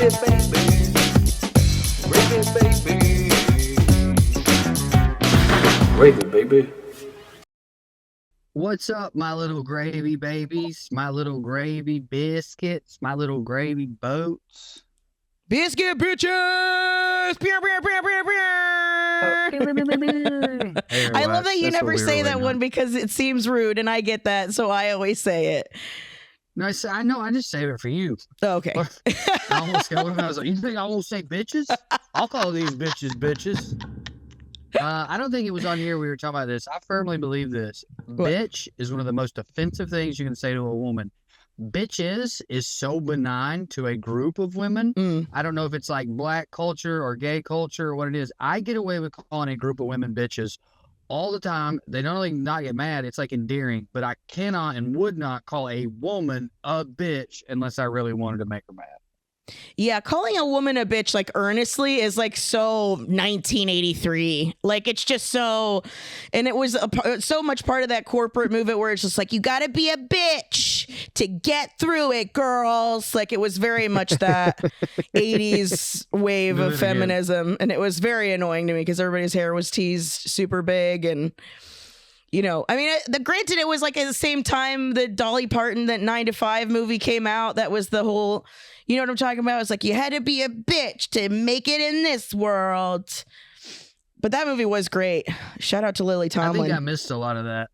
Gravy, baby. What's up, my little gravy babies, my little gravy biscuits, my little gravy boats? Biscuit bitches! I love that you never say that one because it seems rude, and I get that, so I always say it. No, I know. I just say it for you. Oh, okay. I almost got I was like, you think I won't say bitches? I'll call these bitches bitches. I don't think it was on here we were talking about this. I firmly believe this. What? Bitch is one of the most offensive things you can say to a woman. Bitches is so benign to a group of women. I don't know if it's like black culture or gay culture or what it is. I get away with calling a group of women bitches all the time. They not only not get mad, it's like endearing, but I cannot and would not call a woman a bitch unless I really wanted to make her mad. Yeah, calling a woman a bitch like earnestly is like so 1983. Like it's just so, and it was so much part of that corporate movement where it's just like, you gotta be a bitch to get through it, girls. Like it was very much that 80s wave of feminism, and it was very annoying to me because everybody's hair was teased super big. And you know, I mean, granted, it was like at the same time that Dolly Parton, that 9 to 5 movie came out. That was the whole, you know what I'm talking about? It's like, you had to be a bitch to make it in this world. But that movie was great. Shout out to Lily Tomlin. I think I missed a lot of that.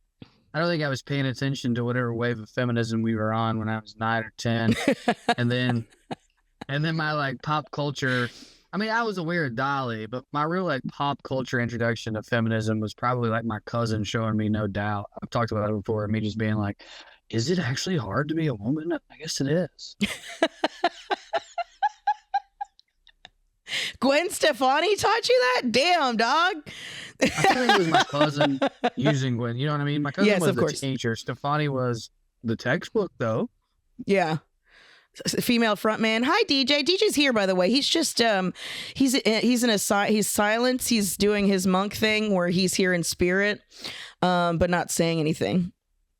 I don't think I was paying attention to whatever wave of feminism we were on when I was 9 or 10. and then my like pop culture, I mean, I was aware of Dolly, but my real like pop culture introduction to feminism was probably like my cousin showing me No Doubt. I've talked about it before. Me just being like, is it actually hard to be a woman? I guess it is. Gwen Stefani taught you that? Damn, dog. I think it was my cousin using Gwen. You know what I mean? My cousin was the teacher. Stefani was the textbook, though. Yeah. Female frontman. Hi, DJ. DJ's here, by the way. He's just he's silent. He's doing his monk thing where he's here in spirit, but not saying anything.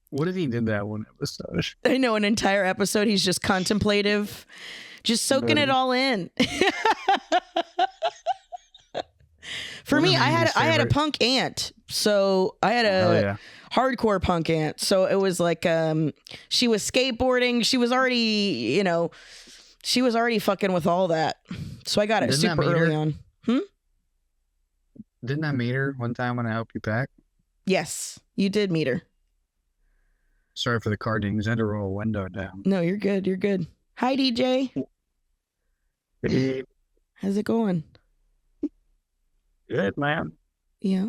What if he did that one episode? I know, an entire episode. He's just contemplative, just soaking it all in. For me, I had a punk aunt, so I had a hardcore punk aunt. So it was like she was skateboarding. She was already, she was already fucking with all that. So I got it super early on. Didn't I meet her one time when I helped you pack? Yes, you did meet her. Sorry for the car dings. I had to roll a window down. No, you're good. You're good. Hi, DJ. Hey. How's it going? Good, man. Yeah.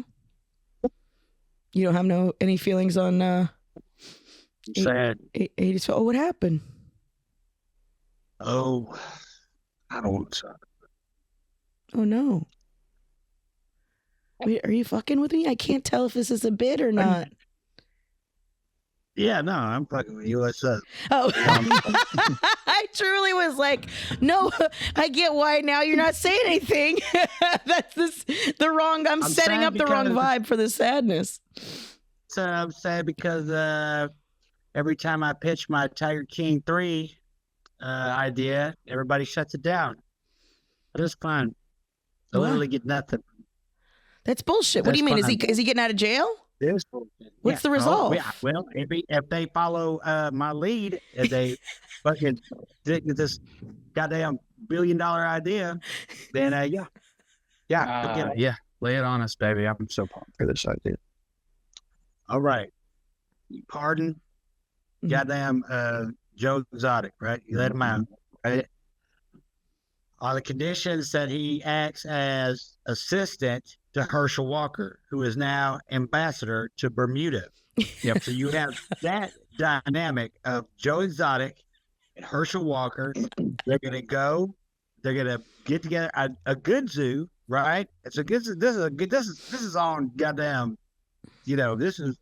You don't have any feelings on sad 80s. Oh, what happened? Oh, I don't want to. Oh no. Wait, are you fucking with me? I can't tell if this is a bit or not. Yeah, no, I'm fucking with you. What's up? Oh, I truly was like, no, I get why now you're not saying anything. That's I'm setting up the wrong vibe for the sadness. So I'm sad because every time I pitch my Tiger King 3 idea, everybody shuts it down. But it's fine. I literally get nothing. That's bullshit. What do you mean? Is he getting out of jail? What's the resolve? Well, if they follow my lead, if they fucking stick to this goddamn $1 billion idea, then yeah, lay it on us, baby. I'm so pumped for this idea. All right, pardon, goddamn Joe Exotic, right? You let him out, right? On the conditions that he acts as assistant to Herschel Walker, who is now ambassador to Bermuda. Yep. So you have that dynamic of Joe Exotic and Herschel Walker. They're gonna get together a good zoo, right? It's a good. This is on goddamn. This is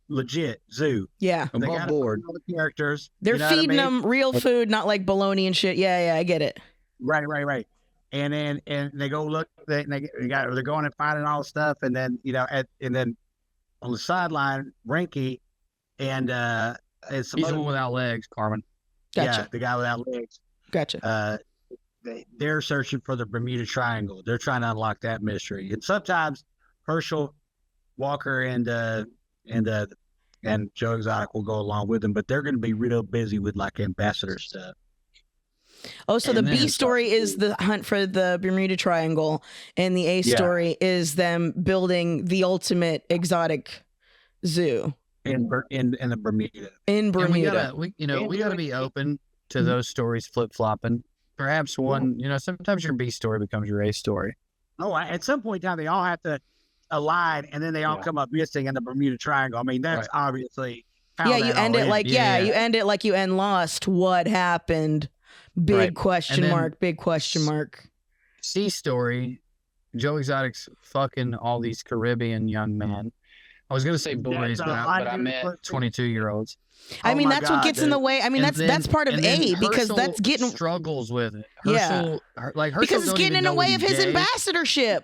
legit zoo. Yeah, I'm on board. All the characters. They're feeding them real food, not like bologna and shit. Yeah, I get it. Right. And they go look. They're going and finding all the stuff, and then and then on the sideline, Rinky and he's the one without legs, Carmen. Gotcha. Yeah, the guy without legs. Gotcha. they're searching for the Bermuda Triangle. They're trying to unlock that mystery. And sometimes Herschel, Walker, and Joe Exotic will go along with them, but they're going to be real busy with like ambassador stuff. Oh, so the B story is the hunt for the Bermuda Triangle, and the A story is them building the ultimate exotic zoo in the Bermuda. In Bermuda, and we gotta be open to those stories flip flopping. Perhaps one, sometimes your B story becomes your A story. Oh, at some point in time, they all have to align, and then they all come up missing in the Bermuda Triangle. I mean, that's obviously how you end it like you end it like you end Lost. What happened? Big question mark. Big question mark. C story. Joe Exotic's fucking all these Caribbean young men. I was gonna say boys, but I meant 22-year-olds. I mean, that's what gets in the way. I mean, that's part of A, because that's getting struggles with it. Herschel because it's getting in the way of his ambassadorship.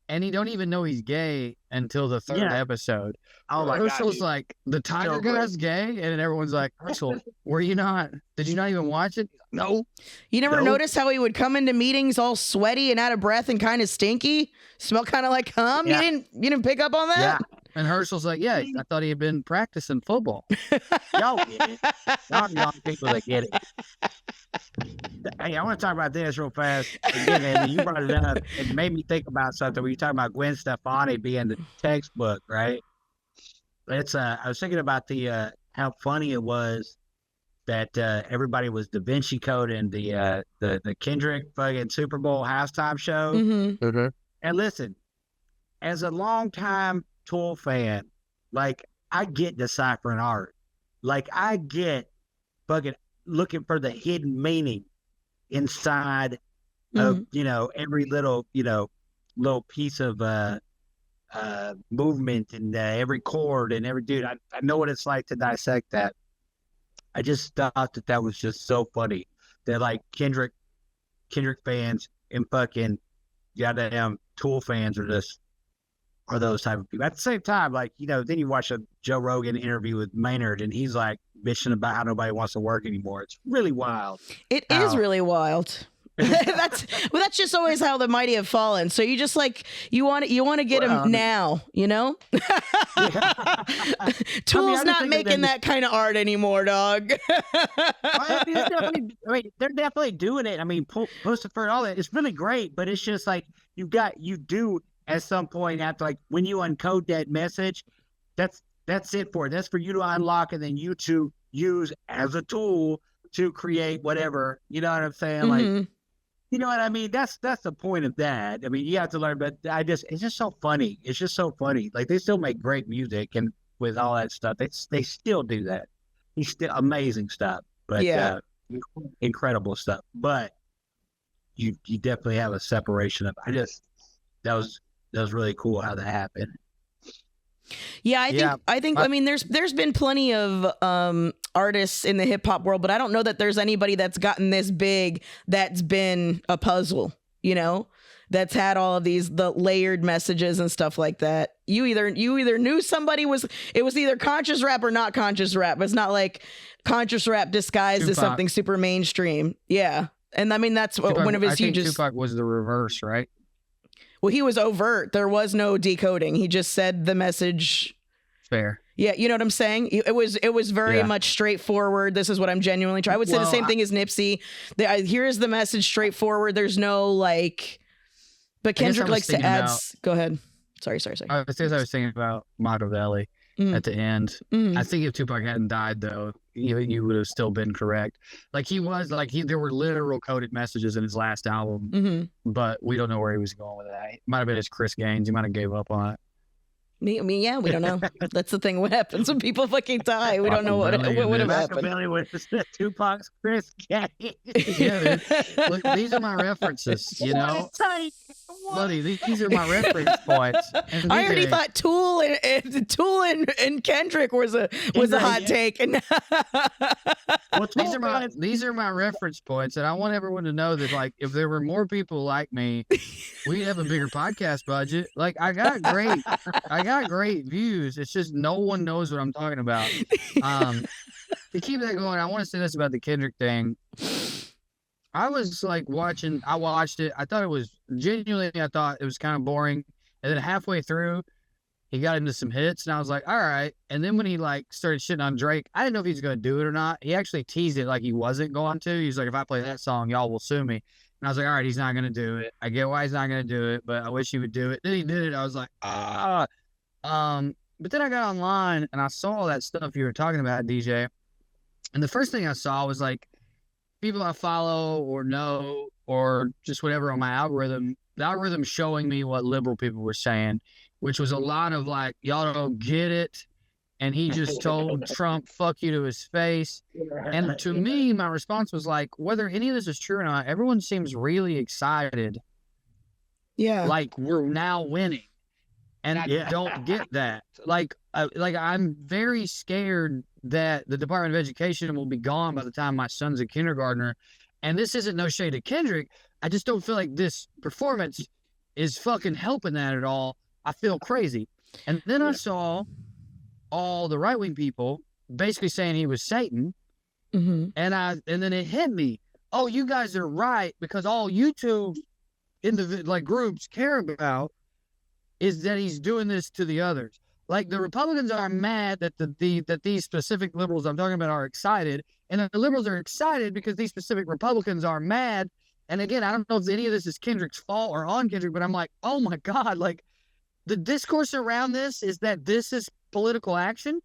And he don't even know he's gay until the third episode. Oh my Herschel's God, like, the tiger guy's gay, and then everyone's like, Herschel, were you not? Did you not even watch it? No. You never noticed how he would come into meetings all sweaty and out of breath and kind of stinky, smell kind of like cum? Yeah. You didn't pick up on that? Yeah. And Herschel's like, yeah, I thought he had been practicing football. Y'all get it. Y'all young people that get it. Hey, I want to talk about this real fast. Again, Andy, you brought it up. It made me think about something. When you talking about Gwen Stefani being the textbook, right? It's I was thinking about the how funny it was that everybody was Da Vinci Code in the Kendrick fucking Super Bowl halftime show. Mm-hmm. Mm-hmm. And listen, as a longtime Tool fan, like, I get deciphering art. Like, I get fucking looking for the hidden meaning inside of, every little, little piece of movement and every chord and every dude. I know what it's like to dissect that. I just thought that was just so funny that like Kendrick fans and fucking goddamn Tool fans are those type of people. At the same time, like, then you watch a Joe Rogan interview with Maynard and he's like bitching about how nobody wants to work anymore. It's really wild. It is really wild. that's just always how the mighty have fallen. So you just like you want to get them now, Tool's not making that kind of art anymore, dog. They're definitely doing it. I mean, Pussifer and all that, it's really great, but it's just like you do at some point have to, like, when you uncode that message, that's it for it. That's for you to unlock and then you to use as a tool to create whatever. You know what I'm saying? Mm-hmm. Like, you know what I mean? That's the point of that. I mean, you have to learn, but it's just so funny. It's just so funny. Like, they still make great music and with all that stuff, they still do that. He's still amazing stuff, but incredible stuff. But you definitely have a separation of. That was really cool how that happened. Yeah, I think. I mean, there's been plenty of artists in the hip hop world, but I don't know that there's anybody that's gotten this big that's been a puzzle. That's had all of the layered messages and stuff like that. You either knew somebody was either conscious rap or not conscious rap. It's not like conscious rap disguised as something super mainstream. Yeah, and I mean that's one of his hugest. Tupac was the reverse, right? Well, he was overt. There was no decoding. He just said the message. Fair. Yeah, you know what I'm saying? It was very much straightforward. This is what I'm genuinely trying. I would say the same thing as Nipsey. Here's the message, straightforward. There's no like. But Kendrick likes to add. Go ahead. Sorry. I was thinking about Machiavelli at the end. Mm. I think if Tupac hadn't died, though, you would have still been correct. Like there were literal coded messages in his last album, but we don't know where he was going with that. It might have been his Chris Gaines. He might have gave up on it. I mean, yeah, we don't know. That's the thing. What happens when people fucking die? We don't know what would have happened. Machiavelli with Tupac's Chris Gaines. Yeah, dude. Look, these are my references. Buddy, these are my reference points. I already thought Tool and Kendrick was a hot take, and these are my reference points, and I want everyone to know that, like, if there were more people like me, we'd have a bigger podcast budget. Like, I got great views. It's just no one knows what I'm talking about. To keep that going, I want to say this about the Kendrick thing. I was like I watched it. I thought it was I thought it was kind of boring. And then halfway through, he got into some hits, and I was like, all right. And then when he like started shitting on Drake, I didn't know if he was going to do it or not. He actually teased it like he wasn't going to. He was like, if I play that song, y'all will sue me. And I was like, all right, he's not going to do it. I get why he's not going to do it, but I wish he would do it. Then he did it. I was like, ah. But then I got online and I saw all that stuff you were talking about, DJ. And the first thing I saw was like people I follow or know or just whatever on my algorithm, the algorithm showing me what liberal people were saying, which was a lot of like, y'all don't get it. And he just told Trump, fuck you to his face. And to me, my response was like, whether any of this is true or not, everyone seems really excited. Yeah. Like we're now winning. And I don't get that. Like I'm very scared that the Department of Education will be gone by the time my son's a kindergartner. And this isn't no shade to Kendrick. I just don't feel like this performance is fucking helping that at all. I feel crazy. And then I saw all the right-wing people basically saying he was Satan. Mm-hmm. And then it hit me. Oh, you guys are right, because all YouTube groups care about is that he's doing this to the others. Like the Republicans are mad that that these specific liberals I'm talking about are excited, and the liberals are excited because these specific Republicans are mad. And again, I don't know if any of this is Kendrick's fault or on Kendrick, but I'm like, oh my God, like the discourse around this is that this is political action.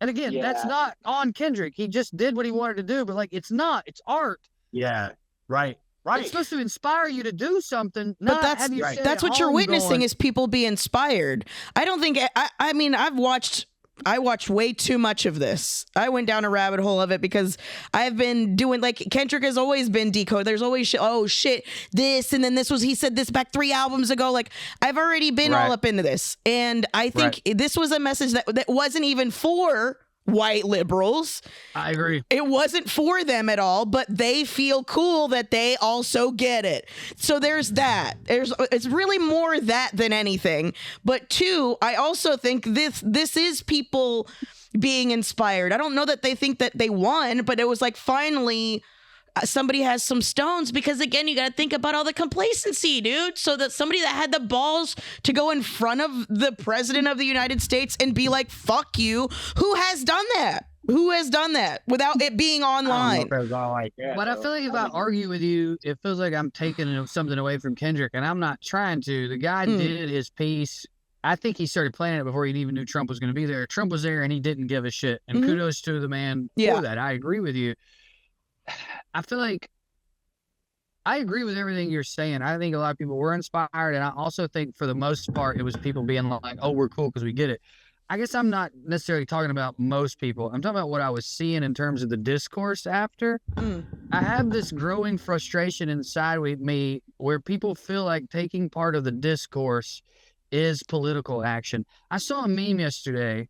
And again, that's not on Kendrick. He just did what he wanted to do, but like it's not, it's art. Yeah, right. Right. It's supposed to inspire you to do something. But that's what you're witnessing is people be inspired. I don't think, I mean, I watched way too much of this. I went down a rabbit hole of it because I've been doing, like, Kendrick has always been decoded. There's always shit, this, and then he said this back 3 albums ago. Like, I've already been all up into this. And I think this was a message that wasn't even for white liberals. I agree. It wasn't for them at all, but they feel cool that they also get it. So there's that. It's really more that than anything. But 2, I also think this is people being inspired. I don't know that they think that they won, but it was like finally somebody has some stones, because again, you got to think about all the complacency, dude. So that somebody that had the balls to go in front of the president of the United States and be like, fuck you. Who has done that? Who has done that without it being online? But I feel like if I argue with you, it feels like I'm taking something away from Kendrick, and I'm not trying to. The guy did his piece. I think he started planning it before he even knew Trump was going to be there. Trump was there and he didn't give a shit. And kudos to the man for that. I agree with you. I feel like I agree with everything you're saying. I think a lot of people were inspired, and I also think for the most part it was people being like, oh, we're cool because we get it. I guess I'm not necessarily talking about most people. I'm talking about what I was seeing in terms of the discourse after. I have this growing frustration inside with me where people feel like taking part of the discourse is political action. I saw a meme yesterday.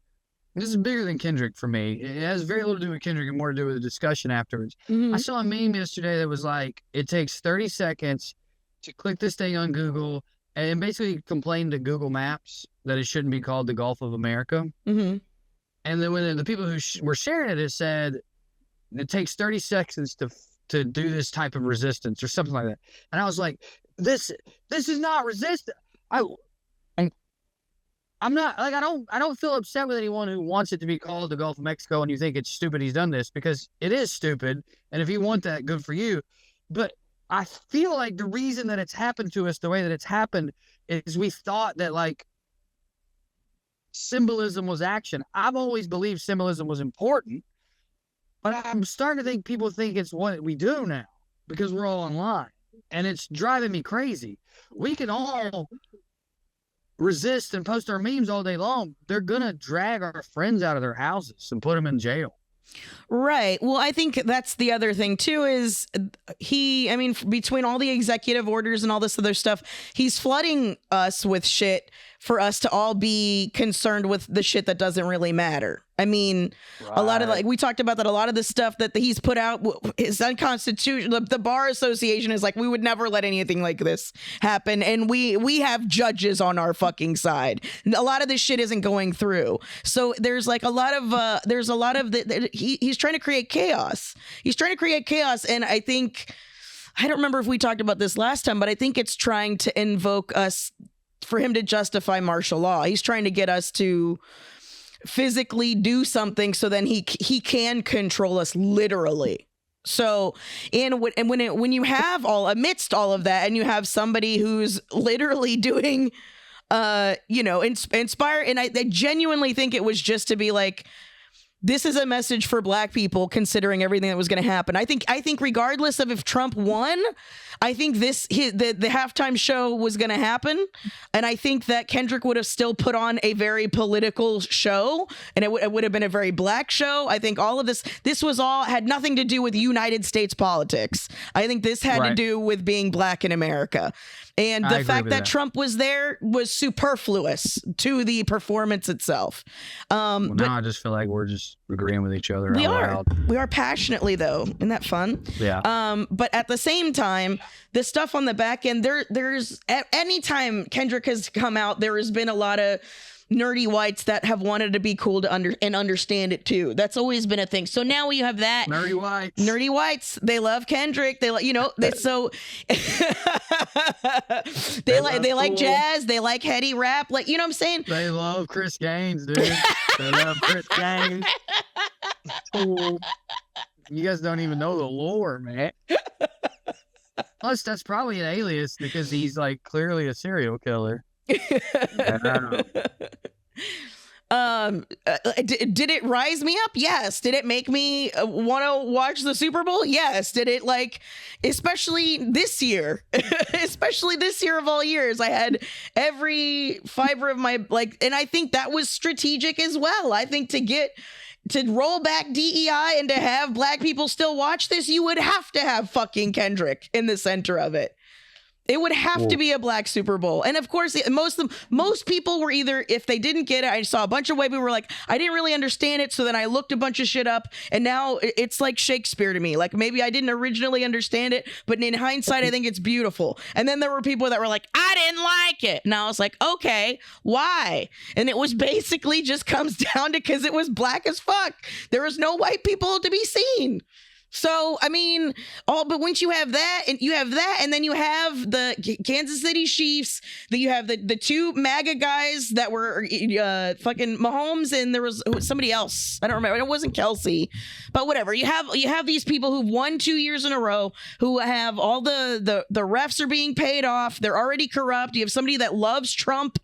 This is bigger than Kendrick for me. It has very little to do with Kendrick and more to do with the discussion afterwards. I saw a meme yesterday that was like, it takes 30 seconds to click this thing on Google and basically complain to Google Maps that it shouldn't be called the Gulf of America. And then when the people who were sharing it said, it takes 30 seconds to do this type of resistance or something like that. And I was like, this is not resistance. I'm not like I don't feel upset with anyone who wants it to be called the Gulf of Mexico and you think it's stupid he's done this, because it is stupid, and if you want that, good for you. But I feel like the reason that it's happened to us the way that it's happened is we thought that like symbolism was action. I've always believed symbolism was important, but I'm starting to think people think it's what we do now because we're all online, and it's driving me crazy. We can all resist and post our memes all day long. They're gonna drag our friends out of their houses and put them in jail. Right. Well, I think that's the other thing too, is between all the executive orders and all this other stuff, he's flooding us with shit for us to all be concerned with the shit that doesn't really matter. I mean, a lot of, like we talked about, that a lot of the stuff that he's put out is unconstitutional. The Bar Association is like, we would never let anything like this happen, and we have judges on our fucking side. A lot of this shit isn't going through. So there's like a lot of he's trying to create chaos. He's trying to create chaos, and I think I don't remember if we talked about this last time, but I think it's trying to invoke us for him to justify martial law. He's trying to get us to physically do something so then he can control us literally. So when you have amidst all of that, and you have somebody who's literally doing inspire, and I genuinely think it was just to be like, this is a message for Black people, considering everything that was going to happen. I think regardless of if Trump won, I think the halftime show was going to happen. And I think that Kendrick would have still put on a very political show, and it would have been a very Black show. I think all of this was all had nothing to do with United States politics. I think this had to do with being Black in America. And the fact that Trump was there was superfluous to the performance itself. Now I just feel like we're just agreeing with each other. We are passionately, though. Isn't that fun? Yeah. But at the same time, the stuff on the back end, there's anytime Kendrick has come out, there has been a lot of nerdy whites that have wanted to be cool to understand it too. That's always been a thing. So now we have that nerdy whites. They love Kendrick. They like, they like jazz. They like heady rap. Like, you know what I'm saying? They love Chris Gaines, dude. They love Chris Gaines. Cool. You guys don't even know the lore, man. Plus, that's probably an alias because he's like clearly a serial killer. Did it rise me up? Yes. Did it make me want to watch the Super Bowl? Yes. Did it, especially this year of all years, I had every fiber of my, and I think that was strategic as well. I think to roll back DEI and to have Black people still watch this, you would have to have fucking Kendrick in the center of it. It would have to be a Black Super Bowl. And of course, most people were either, if they didn't get it, I saw a bunch of white people were like, I didn't really understand it. So then I looked a bunch of shit up, and now it's like Shakespeare to me. Like, maybe I didn't originally understand it, but in hindsight, I think it's beautiful. And then there were people that were like, I didn't like it. And I was like, okay, why? And it was basically just comes down to because it was Black as fuck. There was no white people to be seen. So, I mean, but once you have that, and then you have the Kansas City Chiefs, you have the two MAGA guys that were fucking Mahomes, and there was somebody else. I don't remember. It wasn't Kelsey, but whatever. You have these people who've won 2 years in a row, who have all the refs are being paid off. They're already corrupt. You have somebody that loves Trump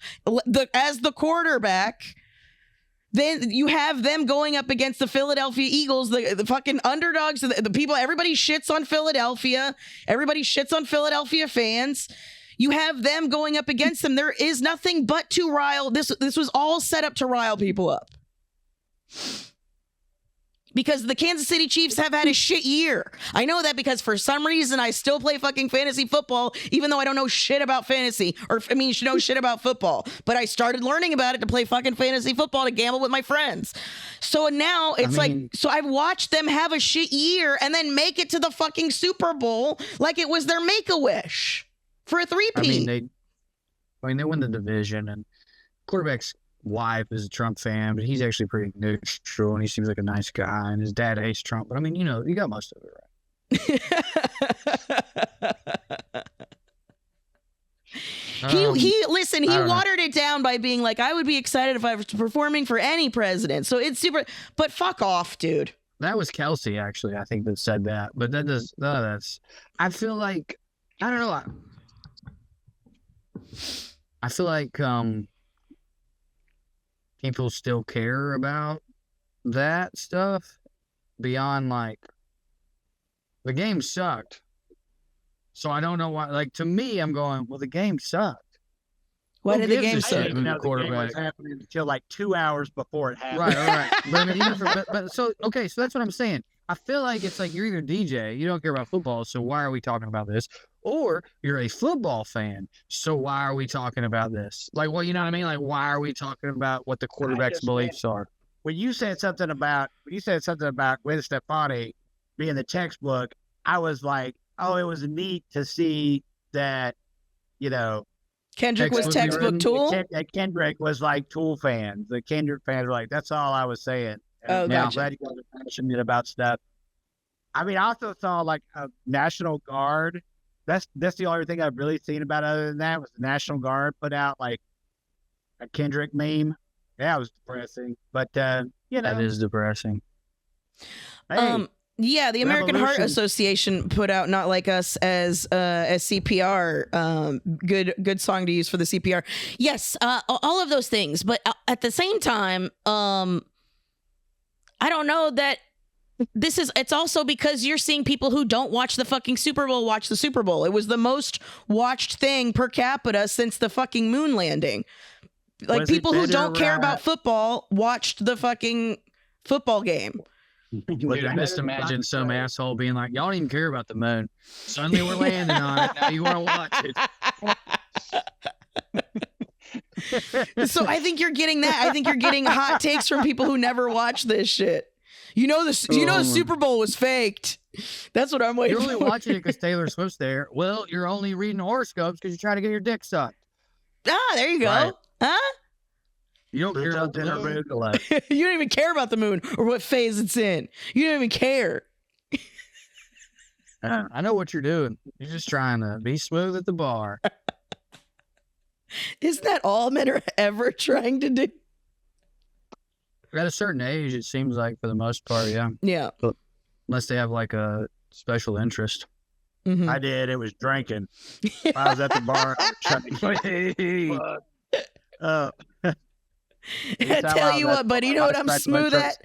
as the quarterback. Then you have them going up against the Philadelphia Eagles, the fucking underdogs, the people. Everybody shits on Philadelphia. Everybody shits on Philadelphia fans. You have them going up against them. There is nothing but to rile. This was all set up to rile people up. Because the Kansas City Chiefs have had a shit year. I know that because for some reason I still play fucking fantasy football, even though I don't know shit about fantasy, know shit about football. But I started learning about it to play fucking fantasy football to gamble with my friends. So now it's so I've watched them have a shit year and then make it to the fucking Super Bowl like it was their Make-A-Wish for a three-peat. They win the division, and quarterback's wife is a Trump fan, but he's actually pretty neutral, and he seems like a nice guy, and his dad hates Trump. But you got most of it right. He watered it down by being like, I would be excited if I was performing for any president. So it's super, but fuck off, dude. That was Kelsey, actually, I think, that said that. But I feel like, I don't know. I feel like, people still care about that stuff beyond the game sucked. So I don't know why. To me, I'm going, well, the game sucked. Why did the game suck? The game was happening until 2 hours before it happened. Right. So that's what I'm saying. I feel like it's like you're either DJ, you don't care about football, so why are we talking about this? Or you're a football fan, so why are we talking about this? You know what I mean? Why are we talking about what the quarterback's beliefs are? When you said something about Gwen Stefani being the textbook, I was like, oh, it was neat to see that, Kendrick was textbook Tool? Kendrick was like Tool fans. The Kendrick fans were like, that's all I was saying. Oh, now, gotcha. I'm glad you guys are passionate about stuff. I mean, I also saw like a National Guard. That's the only thing I've really seen about other than that was the National Guard put out like a Kendrick meme. Yeah, it was depressing. But you know, That is depressing. hey, Yeah, the American Heart Revolution. Association put out "Not Like Us" as CPR. Good song to use for the CPR. Yes, all of those things. But at the same time, I don't know that it's also because you're seeing people who don't watch the fucking Super Bowl watch the Super Bowl. It was the most watched thing per capita since the fucking moon landing. Like, Was it people who better, don't care about football watched the fucking football game. Dude, I just imagine some asshole being like, y'all don't even care about the moon. Suddenly we're landing on it. Now you want to watch it. So I think you're getting that. I think you're getting hot takes from people who never watch this shit. You know the Super Bowl was faked. That's what I'm waiting You're only for. watching it because Taylor Swift's there. Well, you're only reading horoscopes because you're trying to get your dick sucked. There you go. Right. Huh? You don't care about the Dinner moon. You don't even care about the moon or what phase it's in. You don't even care. I know what you're doing. You're just trying to be smooth at the bar. Isn't that all men are ever trying to do? At a certain age, it seems like for the most part, yeah. Yeah. Unless they have like a special interest. Mhm. I did. It was drinking. I was at the bar. I tell you what, buddy, you know what I'm smooth at?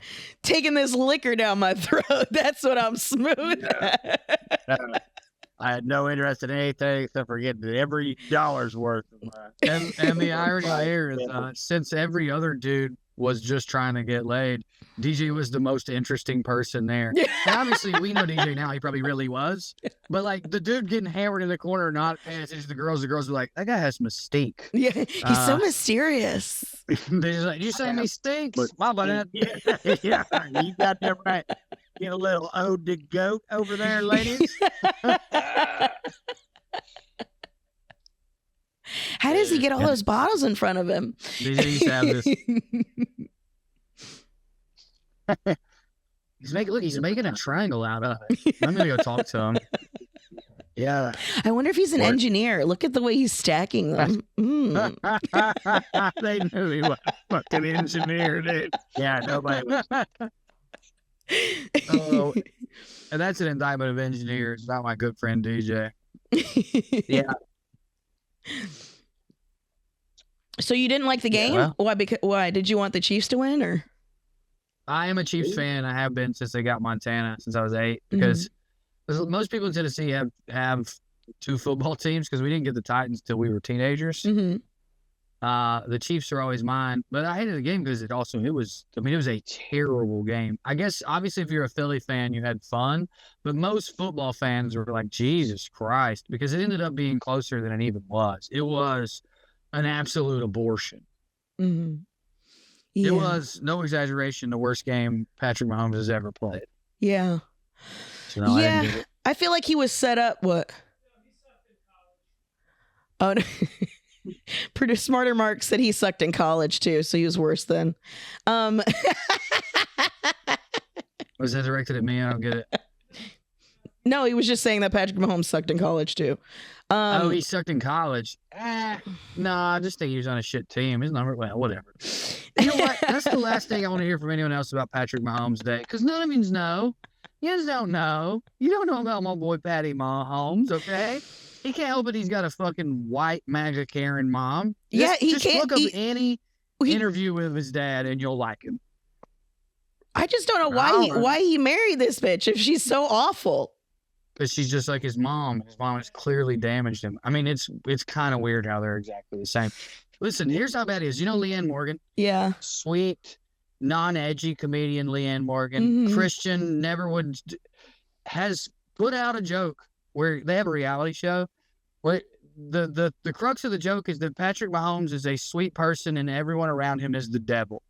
Taking this liquor down my throat. That's what I'm smooth at. I had no interest in anything except for getting every dollar's worth. And the irony there is, since every other dude was just trying to get laid, DJ was the most interesting person there. And obviously, we know DJ now, he probably really was. But like the dude getting hammered in the corner, not paying attention to the girls were like, that guy has mystique. Yeah, he's so mysterious. They're just like, you say mistakes? My bad. Yeah, you got that right. Get a little ode to goat over there, ladies. How does he get all those bottles in front of him? DJ used to have this. He's making a triangle out of it. I'm gonna go talk to him. Yeah. I wonder if he's an engineer. Look at the way he's stacking them. They knew he was a fucking engineer, dude. Yeah, nobody was. Oh, and that's an indictment of engineers, not my good friend DJ. Yeah. So you didn't like the game? Yeah. Why? Did you want the Chiefs to win, or? I am a Chiefs fan. I have been since they got Montana, since I was 8. Because most people in Tennessee have 2 football teams because we didn't get the Titans till we were teenagers. Mm-hmm. The Chiefs are always mine, but I hated the game because it was a terrible game. I guess obviously if you're a Philly fan, you had fun, but most football fans were like, Jesus Christ, because it ended up being closer than it even was. It was an absolute abortion. Mm-hmm. Yeah. It was, no exaggeration, the worst game Patrick Mahomes has ever played. Yeah. So no, I didn't Yeah. get it. I feel like he was set up. What? Oh, no. Pretty Smarter Mark said he sucked in college too, so he was worse then. Was that directed at me? I don't get it. No, he was just saying that Patrick Mahomes sucked in college too. He sucked in college. Nah, I just think he was on a shit team. His number, well, whatever. You know what? That's the last thing I want to hear from anyone else about Patrick Mahomes today, because none of you know. You just don't know. You don't know about my boy Patty Mahomes, okay? He can't help it. He's got a fucking white MAGA Karen mom. Just look up any interview with his dad, and you'll like him. I just don't know why he married this bitch if she's so awful. Because she's just like his mom. His mom has clearly damaged him. I mean, it's kind of weird how they're exactly the same. Listen, here's how bad it is. You know Leanne Morgan? Yeah. Sweet, non-edgy comedian Leanne Morgan. Mhm. Christian, has put out a joke where they have a reality show where the crux of the joke is that Patrick Mahomes is a sweet person and everyone around him is the devil.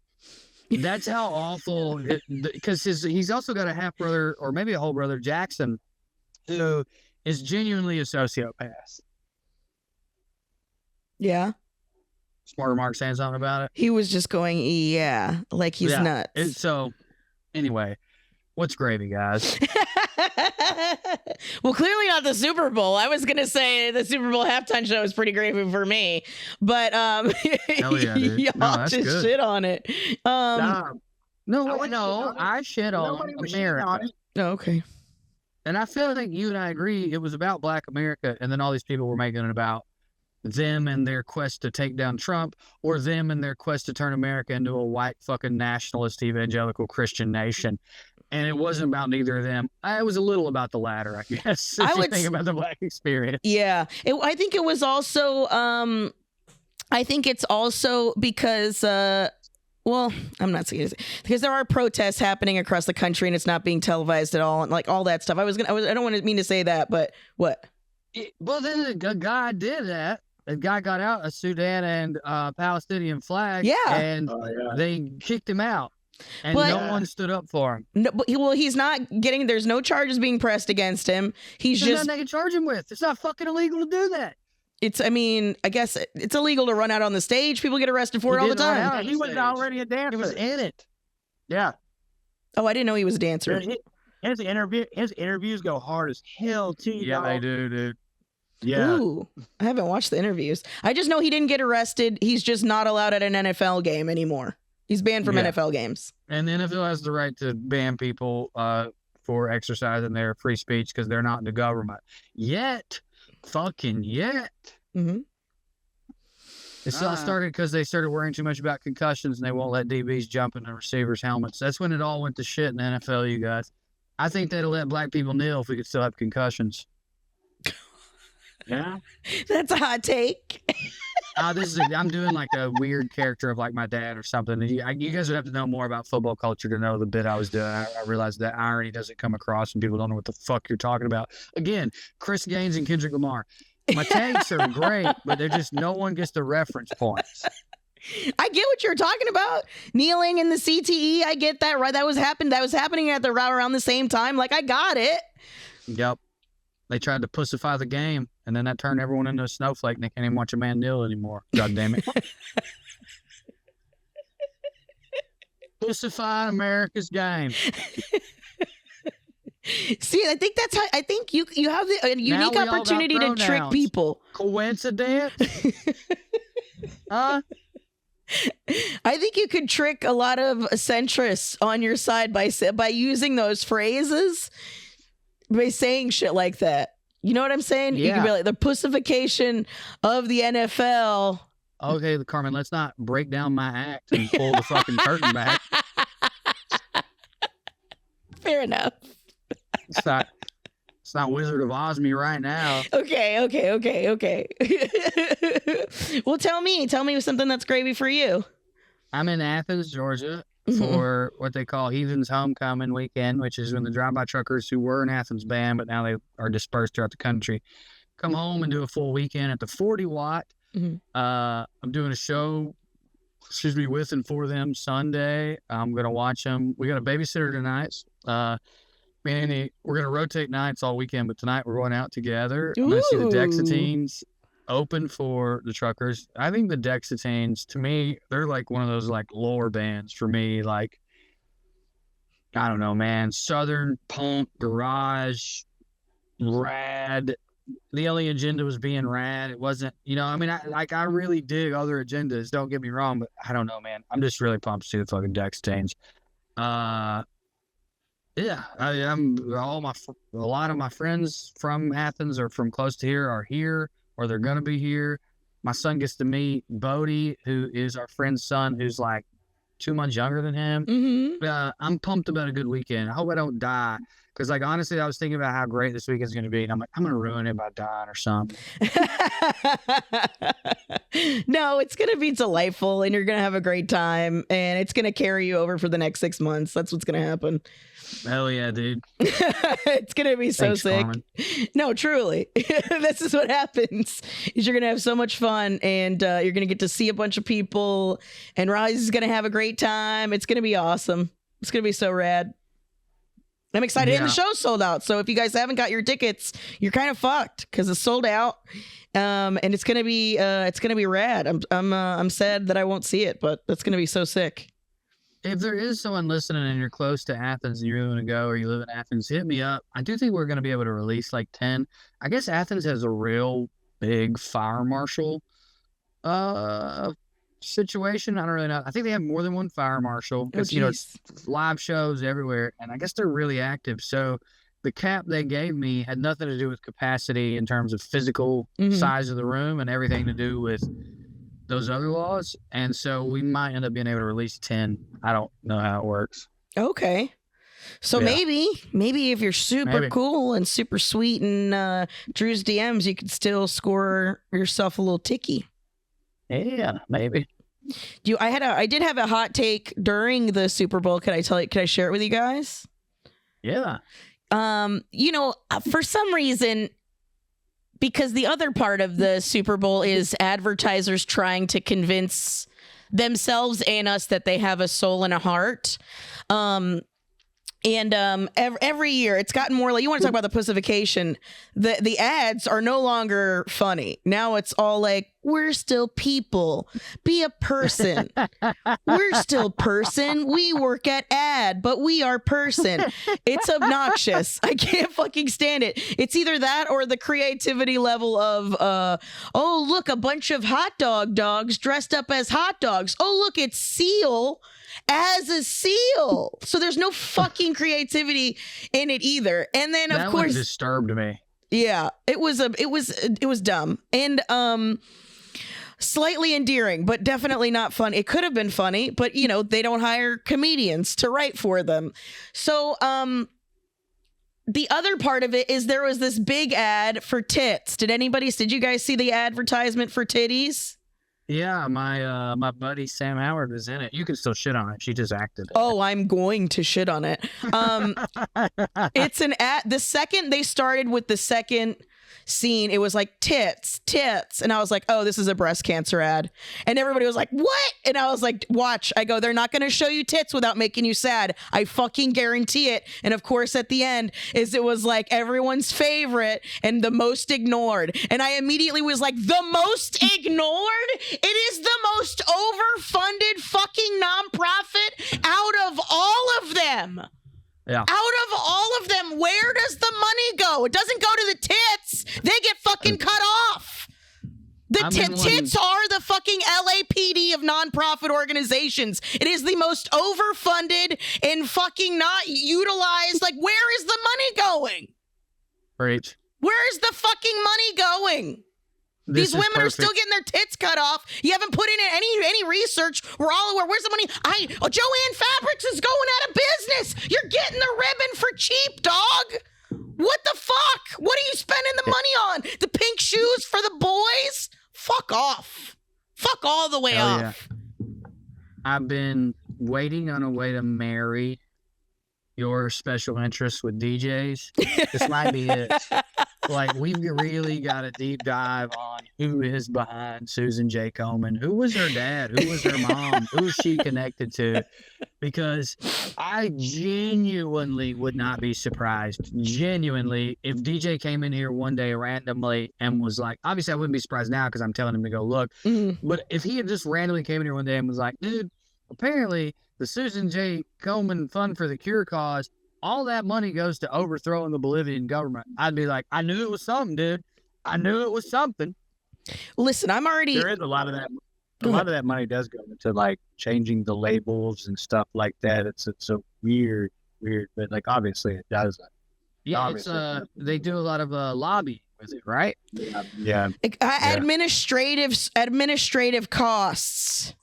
That's how awful, because he's also got a half brother or maybe a whole brother, Jackson, who is genuinely a sociopath. Yeah. Smarter Mark saying something about it. He was just going, yeah, like he's nuts. So, anyway, what's gravy, guys? Well, clearly not the Super Bowl. I was gonna say the Super Bowl halftime show was pretty great for me, but Hell yeah, dude. y'all No, that's just good. shit on it. Nah, No, I shit on nobody was shitting America. on it. Oh, okay. And I feel like you and I agree it was about Black America, and then all these people were making it about them and their quest to take down Trump, or them and their quest to turn America into a white fucking nationalist evangelical Christian nation. And it wasn't about neither of them. It was a little about the latter, I guess. If I you would think about the Black experience. Yeah, I think it was also. I think it's also because. Well, I'm not saying because there are protests happening across the country and it's not being televised at all, and like all that stuff. I don't want to mean to say that, but what? Well, then a guy did that. A guy got out a Sudan and Palestinian flag. Yeah. And they kicked him out. And But- no one stood up for him. No, but he's not getting. There's no charges being pressed against him. He's There's just. nothing they can charge him with. It's not fucking illegal to do that. I mean, I guess it's illegal to run out on the stage. People get arrested for it all the didn't run time. out. He was already a dancer. He was in it. Yeah. Oh, I didn't know he was a dancer. His interviews go hard as hell too. Yeah, dog. they do, dude. Yeah. Ooh, I haven't watched the interviews. I just know he didn't get arrested. He's just not allowed at an NFL game anymore. He's banned from Yeah. NFL games. And the NFL has the right to ban people for exercising their free speech because they're not in the government. Yet. Mm-hmm. It's all started because they started worrying too much about concussions and they won't let DBs jump in the receivers' helmets. That's when it all went to shit in the NFL, you guys. I think they'd let black people kneel if we could still have concussions. Yeah. That's a hot take. I'm doing like a weird character of like my dad or something. You guys would have to know more about football culture to know the bit I was doing. I realized that irony doesn't come across and people don't know what the fuck you're talking about. Again, Chris Gaines and Kendrick Lamar. My takes are great, but they're just no one gets the reference points. I get what you're talking about. Kneeling in the CTE, I get that, right? That was happening at the route around the same time. Like, I got it. Yep. They tried to pussify the game, and then that turned everyone into a snowflake, and they can't even watch a man kneel anymore. God damn it. Pussify America's game. See, I think that's how you have a unique we all got opportunity to trick pronouns. people. Coincidence? Huh? I think you could trick a lot of centrists on your side by using those phrases, by saying shit like that. You know what I'm saying? You Yeah. could be like the pussification of the NFL. Okay, Carmen, let's not break down my act and pull the fucking curtain back. Fair enough. It's not Wizard of Oz me right now. Okay. Well, tell me something that's gravy for you. I'm in Athens, Georgia, for what they call Heathen's Homecoming Weekend, which is when the drive-by truckers who were an Athens band, but now they are dispersed throughout the country, come home and do a full weekend at the 40 Watt. I'm doing a show, with and for them Sunday. I'm going to watch them. We got a babysitter tonight. Me and Andy, we're going to rotate nights all weekend, but tonight we're going out together. I'm going to see the Dexatines open for the truckers. I think the Dexatines, to me, they're like one of those like lore bands for me. Like, I don't know, man. Southern punk, garage, rad. The only agenda was being rad. It wasn't, I really dig other agendas. Don't get me wrong, but I don't know, man. I'm just really pumped to see the fucking Dexatines. Yeah, a lot of my friends from Athens or from close to here are here, or they're gonna be here. My son gets to meet Bodie, who is our friend's son, who's like 2 months younger than him. I'm pumped about a good weekend. I hope I don't die, because like honestly, I was thinking about how great this weekend's gonna be, and I'm like, I'm gonna ruin it by dying or something. No, it's gonna be delightful, and you're gonna have a great time, and it's gonna carry you over for the next 6 months. That's what's gonna happen. Hell yeah, dude. It's gonna be so Thanks, sick. Carmen. No, truly. This is what happens. Is you're gonna have so much fun, and you're gonna get to see a bunch of people, and Rise is gonna have a great time. It's gonna be awesome. It's gonna be so rad. I'm excited. And the show's sold out. So if you guys haven't got your tickets, you're kind of fucked because it's sold out. And it's gonna be rad. I'm sad that I won't see it, but that's gonna be so sick. if there is someone listening and you're close to Athens and you really want to go, or you live in Athens, hit me up. I do think we're going to be able to release like 10. I guess Athens has a real big fire marshal situation. I don't really know. I think they have more than one fire marshal because it's live shows everywhere, and I guess they're really active. So the cap they gave me had nothing to do with capacity in terms of physical size of the room, and everything to do with those other laws. And so we might end up being able to release 10. I don't know how it works. Okay. So maybe if you're super cool and super sweet in Drew's DMs, you could still score yourself a little ticky. Yeah, maybe. I did have a hot take during the Super Bowl. Could I share it with you guys? Yeah. For some reason, because the other part of the Super Bowl is advertisers trying to convince themselves and us that they have a soul and a heart. Every year it's gotten more like, you want to talk about the pussification. The ads are no longer funny. Now it's all like, we're still people. Be a person. We're still person. We work at ad, but we are person. It's obnoxious. I can't fucking stand it. It's either that or the creativity level of, oh, look, a bunch of hot dog dogs dressed up as hot dogs. Oh, look, it's Seal as a seal. So there's no fucking creativity in it either. And then of course, that disturbed me. Yeah, it was dumb and slightly endearing, but definitely not fun. It could have been funny, but they don't hire comedians to write for them. So the other part of it is there was this big ad for tits. Did you guys see the advertisement for titties? Yeah, my buddy Sam Howard was in it. You can still shit on it. She just acted. Oh, I'm going to shit on it. It's an ad. The second they started with the second scene, it was like tits. And I was like, oh, this is a breast cancer ad. And everybody was like, what? And I was like, watch. I go, they're not going to show you tits without making you sad. I fucking guarantee it. And of course, at the end it was like everyone's favorite and the most ignored. And I immediately was like, the most ignored? It is the most overfunded fucking nonprofit out of all of them. Yeah. Out of all of them, where does the money go? It doesn't go to the tits. They get fucking cut off. The tits are the fucking LAPD of nonprofit organizations. It is the most overfunded and fucking not utilized. Like, where is the money going? Preach. Where is the fucking money going? These women are still getting their tits cut off. You haven't put in any research. We're all aware. Where's the money? Joanne Fabrics is going out of business. You're getting the ribbon for cheap, dog. What the fuck? What are you spending the money on? The pink shoes for the boys? Fuck off. Fuck all the way off. Yeah. I've been waiting on a way to marry your special interest with DJs. This might be it. Like, we've really got a deep dive on who is behind Susan J. Komen. Who was her dad? Who was her mom? Who is she connected to? Because I genuinely would not be surprised, genuinely, if DJ came in here one day randomly and was like, obviously I wouldn't be surprised now because I'm telling him to go look. But if he had just randomly came in here one day and was like, dude, apparently the Susan J. Komen Fund for the Cure cause, all that money goes to overthrowing the Bolivian government. I'd be like, I knew it was something, dude. I knew it was something. Listen, There is a lot of that. A lot of that money does go into like changing the labels and stuff like that. It's a weird, but like obviously it does. Yeah, it's they do a lot of lobbying with it, right? Yeah. Administrative costs.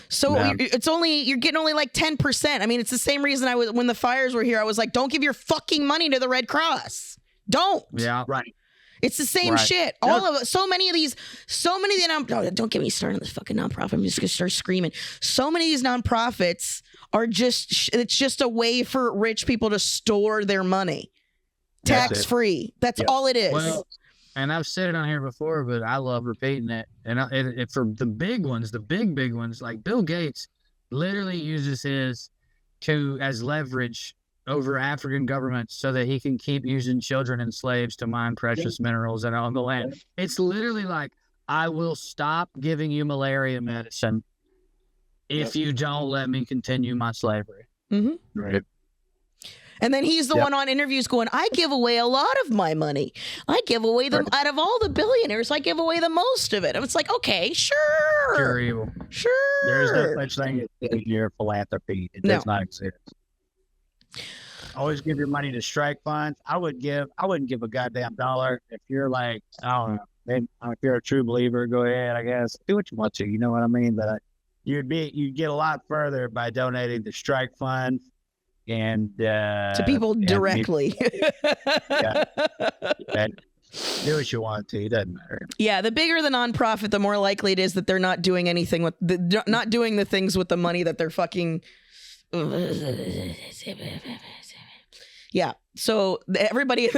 So you're getting only like 10%. I mean, it's the same reason when the fires were here, I was like, don't give your fucking money to the Red Cross. Don't. Yeah. Right. It's the same shit. So many of these don't get me started on this fucking nonprofit. I'm just gonna start screaming. So many of these nonprofits are it's just a way for rich people to store their money. Tax free. That's all it is. Well, and I've said it on here before, but I love repeating it. And for the big ones, the big ones, like Bill Gates literally uses his as leverage over African governments so that he can keep using children and slaves to mine precious minerals and on the land. It's literally like, I will stop giving you malaria medicine if you don't let me continue my slavery. Mhm. Right. And then he's the one on interviews going, I give away a lot of my money. I give away them out of all the billionaires. I give away the most of it. And it's like, okay, Pure sure. evil. There's no Sure. such thing as your philanthropy. It does not exist. Always give your money to strike funds. I wouldn't give a goddamn dollar if you're like, I don't know, maybe, if you're a true believer, go ahead, I guess. Do what you want to, you know what I mean? But you'd get a lot further by donating to strike funds and To people directly. and do what you want to. It doesn't matter. Yeah, the bigger the nonprofit, the more likely it is that they're not doing anything with not doing the things with the money that they're fucking. Yeah. So everybody.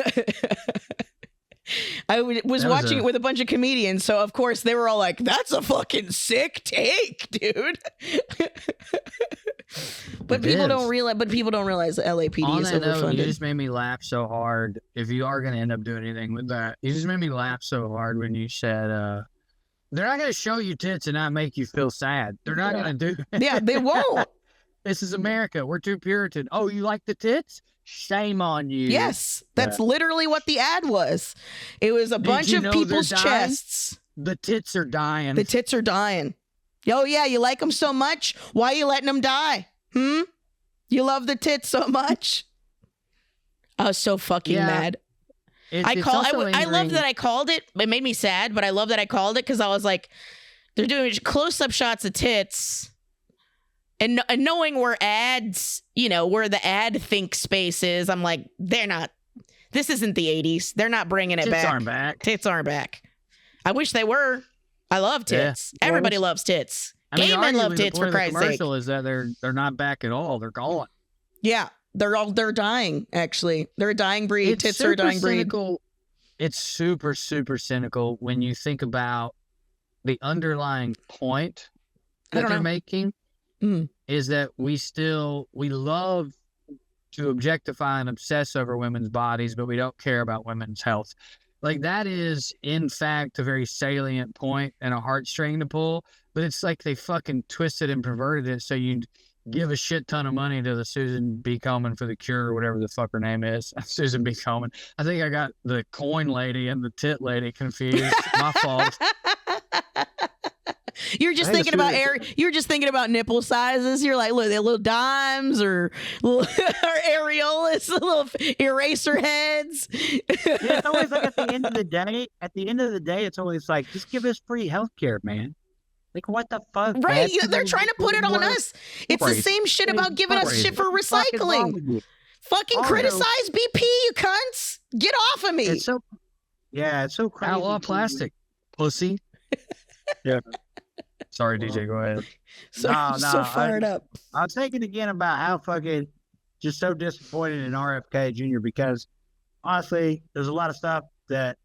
I was watching it with a bunch of comedians, so of course they were all like, "That's a fucking sick take, dude." But people don't realize. But people don't realize the LAPD On is that note, overfunded. you just made me laugh so hard. If you are going to end up doing anything with that, you just made me laugh so hard when you said, they're not going to show you tits and not make you feel sad. They're not going to do it. Yeah, they won't. This is America. We're too Puritan. Oh, you like the tits? Shame on you. Yes, that's literally what the ad was. It was a bunch you of know people's they're dying? chests. The tits are dying. The tits are dying. Oh, yeah, you like them so much? Why are you letting them die? You love the tits so much? I was so fucking mad. I love that I called it. It made me sad, but I love that I called it because I was like, they're doing close-up shots of tits. And knowing where ads, where the ad think space is, I'm like, they're not. This isn't the 80s. They're not bringing it back. Tits aren't back. Tits aren't back. I wish they were. I love tits. Yeah. Everybody loves tits. I mean, Gay men love arguably, tits, the for point of the Christ's sake. commercial is that they're not back at all. They're gone. Yeah, they're dying. Actually, they're a dying breed. Tits are a dying breed. It's super, super cynical when you think about the underlying point that they're making. Is that we love to objectify and obsess over women's bodies, but we don't care about women's health. Like, that is, in fact, a very salient point and a heartstring to pull, but it's like they fucking twisted and perverted it so you give a shit ton of money to the Susan B. Komen for the cure or whatever the fuck her name is. Susan B. Komen. I think I got the coin lady and the tit lady confused. My fault. You're just thinking about you're just thinking about nipple sizes. You're like, look, they're little dimes or little or areolas, little eraser heads. It's always like at the end of the day, it's always like, just give us free healthcare, man. Like, what the fuck? Right? They're trying to put it on us. It's the same shit about giving us shit for recycling. Fucking criticize BP, you cunts. Get off of me. It's so crazy. Outlaw plastic, pussy. Yeah. Sorry, DJ, go ahead. So fired up. I was thinking again about how fucking just so disappointed in RFK Jr. because honestly, there's a lot of stuff that,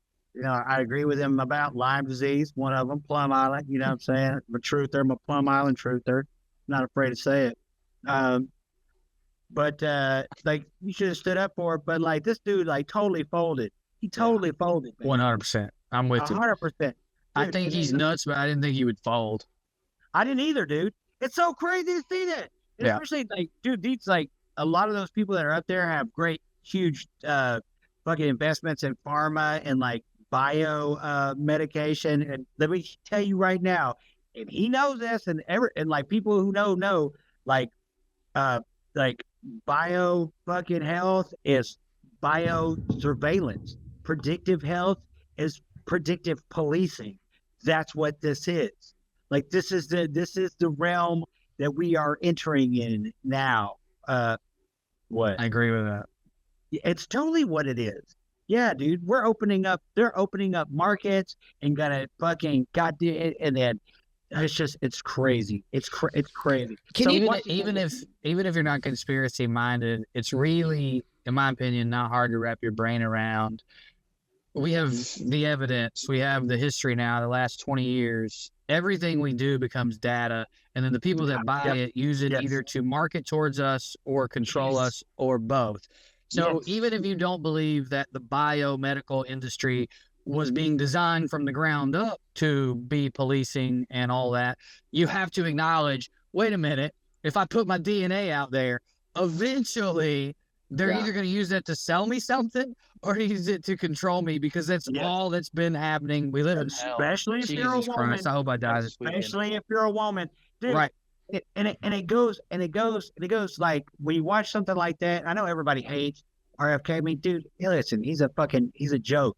I agree with him about. Lyme disease, one of them, Plum Island, you know what I'm saying? I'm a truther, I'm a Plum Island truther. Not afraid to say it. But you should have stood up for it. But like, this dude, like, totally folded. He totally folded. 100%. I'm with you. 100%. I think he's nuts, but I didn't think he would fold. I didn't either, dude. It's so crazy to see that. Yeah. Especially, like, dude, these, like, a lot of those people that are up there have great, huge fucking investments in pharma and, like, bio medication. And let me tell you right now, and he knows this, and like, people who know, like bio fucking health is bio surveillance. Predictive health is predictive policing. That's what this is. Like, this is the realm that we are entering in now. What? I agree with that. It's totally what it is. Yeah, dude, they're opening up markets and gonna fucking goddamn, and then it's crazy. It's crazy. Even if you're not conspiracy minded, it's really, in my opinion, not hard to wrap your brain around. We have the evidence. We have the history now, the last 20 years. Everything we do becomes data, and then the people that buy it use it either to market towards us or control us or both. So even if you don't believe that the biomedical industry was being designed from the ground up to be policing and all that, you have to acknowledge wait a minute, if I put my DNA out there, eventually they're either going to use that to sell me something or use it to control me, because that's all that's been happening. We live in hell. Especially if you're a Jesus woman. Christ, I hope I die this weekend. Especially if you're a woman. Dude, Right. It goes like when you watch something like that. I know everybody hates RFK. I mean, dude, listen, he's a joke.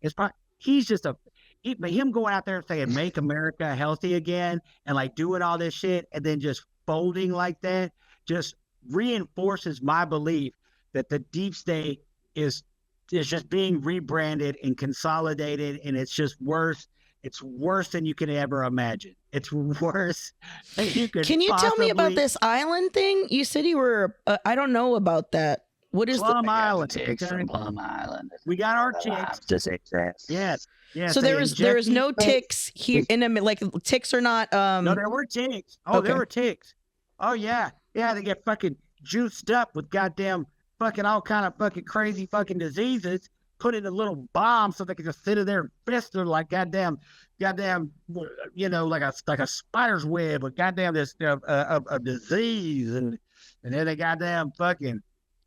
He's just but him going out there and saying make America healthy again and like doing all this shit and then just folding like that just reinforces my belief that the deep state is just being rebranded and consolidated, and it's just worse. It's worse than you could ever imagine. It's worse than you could. Can you tell me about this island thing? You said you were. I don't know about that. What is Plum Island? Ticks from Plum Island. We got our ticks. Just exist. Yes. Yes. So there is no ticks here in the like ticks are not. No, there were ticks. Oh, Okay. there were ticks. Oh yeah, yeah. They get fucking juiced up with goddamn fucking all kind of fucking crazy fucking diseases. Put in a little bomb so they can just sit in there and fester like goddamn, you know, like a spider's web with goddamn this a disease, and then they goddamn fucking,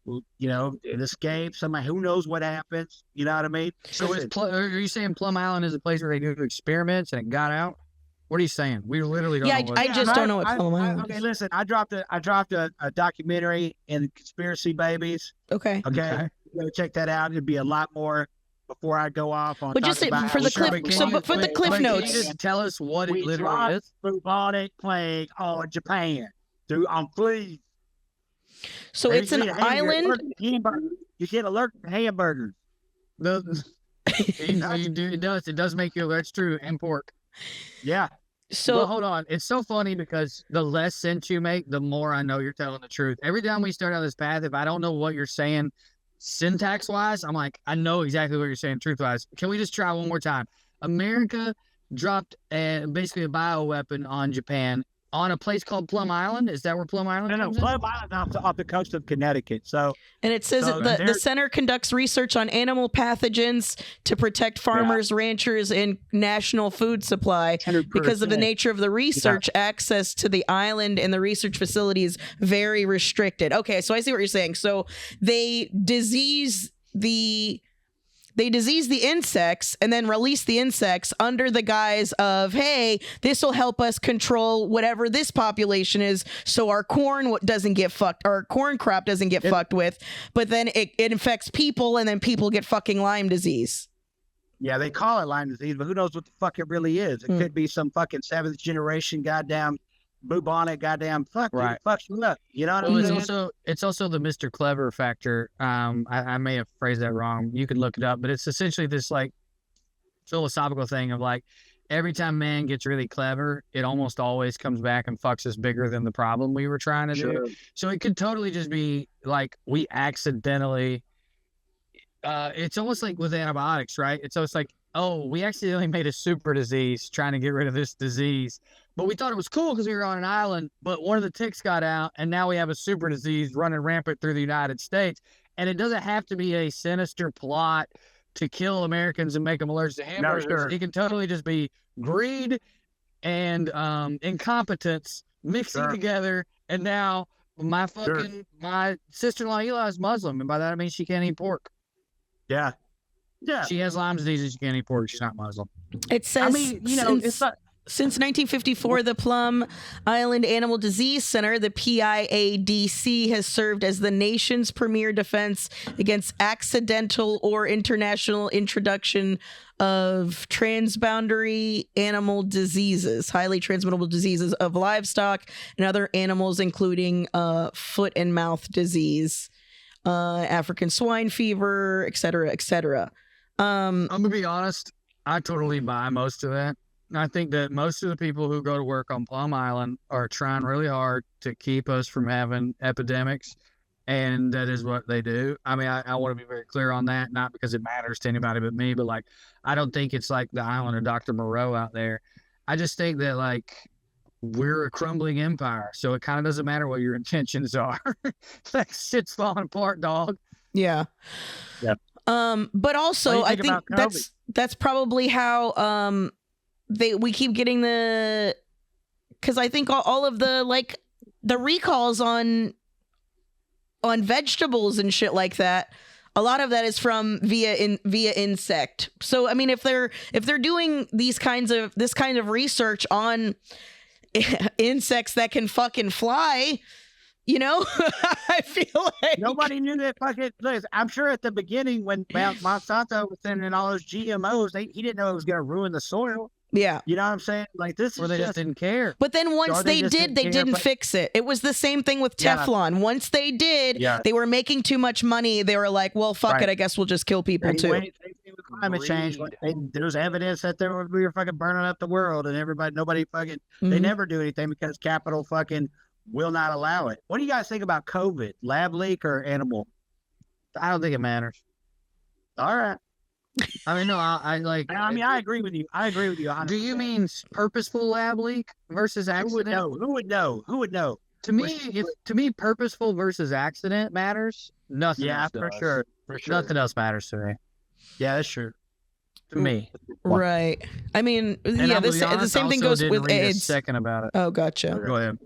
you know, it escapes. Somebody who knows what happens. You know what I mean? So are you saying Plum Island is a place where they do experiments and it got out? What are you saying? We literally don't know. I just don't know what Plum Island is. Okay, listen, I dropped a documentary in Conspiracy Babies. Okay. Okay. Go check that out. It'd be a lot more before I go off on. But just for the cliff, but for the cliff Can you notes. just tell us what it literally is? Bubonic plague on Japan. Dude, I'm pleased. So it's an island. You get allergic to hamburgers. It does make you. That's true. And pork. Yeah. So but hold on. It's so funny because the less sense you make, the more I know you're telling the truth. Every time we start on this path, if I don't know what you're saying syntax wise, I'm like, I know exactly what you're saying truth wise. Can we just try one more time? America dropped basically a bioweapon on Japan on a place called Plum Island. Is that where Plum Island No, comes in? Plum Island off the coast of Connecticut. So, and it says that the center conducts research on animal pathogens to protect farmers, ranchers, and national food supply. 100%. Because of the nature of the research, access to the island and the research facility is very restricted. Okay, so I see what you're saying. So they disease the insects and then release the insects under the guise of, hey, this will help us control whatever this population is, so our corn doesn't get fucked, our corn crop doesn't get fucked with, but then it infects people and then people get fucking Lyme disease. Yeah, they call it Lyme disease, but who knows what the fuck it really is? It could be some fucking 7th generation goddamn bubonic goddamn fuck. Right. Fuck you up. You know what Well, I'm saying? it's also the Mr. Clever factor. I may have phrased that wrong. You can look it up, but it's essentially this like philosophical thing of like every time man gets really clever, it almost always comes back and fucks us bigger than the problem we were trying to do. So it could totally just be like we accidentally. It's almost like with antibiotics, right? It's almost like, oh, we accidentally made a super disease trying to get rid of this disease. But we thought it was cool because we were on an island, but one of the ticks got out, and now we have a super disease running rampant through the United States. And it doesn't have to be a sinister plot to kill Americans and make them allergic to hamburgers. sure. It can totally just be greed and incompetence mixing together. And now my sister-in-law Eli is Muslim, and by that I mean she can't eat pork. Yeah. She has Lyme disease and she can't eat pork. She's not Muslim. It says, I mean, you know, it's not. Since 1954, the Plum Island Animal Disease Center, the PIADC, has served as the nation's premier defense against accidental or international introduction of transboundary animal diseases, highly transmittable diseases of livestock and other animals, including foot and mouth disease, African swine fever, et cetera, et cetera. I'm going to be honest. I totally buy most of that. I think that most of the people who go to work on Plum Island are trying really hard to keep us from having epidemics, and that is what they do. I mean, I want to be very clear on that, not because it matters to anybody but me, but like, I don't think it's like the island of Dr. Moreau out there. I just think that like we're a crumbling empire, so it kind of doesn't matter what your intentions are. Like shit's falling apart, dog. Yeah. Yep. But also I think that's probably how we keep getting because I think all of the like the recalls on vegetables and shit like that, a lot of that is from via insect. So I mean, if they're doing this kind of research on insects that can fucking fly, you know, I feel like nobody knew that fucking. Listen, I'm sure at the beginning when Monsanto was sending all those GMOs, he didn't know it was going to ruin the soil. Yeah. You know what I'm saying? Like this Or is they just didn't care. But then once they didn't fix it. It was the same thing with Teflon. Once they did, they were making too much money. They were like, well, fuck it. I guess we'll just kill people too. With climate change, there's evidence that we were fucking burning up the world and nobody fucking, they never do anything because capital fucking will not allow it. What do you guys think about COVID? Lab leak or animal? I don't think it matters. All right. I mean, no, I like. I mean, I agree with you. 100%. Do you mean purposeful lab leak versus accident? Who would know? To me, purposeful versus accident matters. Nothing. Yeah, else for does. sure. Nothing else matters to me. Yeah, that's true. To me, right? I mean, yeah, the same thing goes with AIDS. Second about it. Oh, gotcha. Go ahead.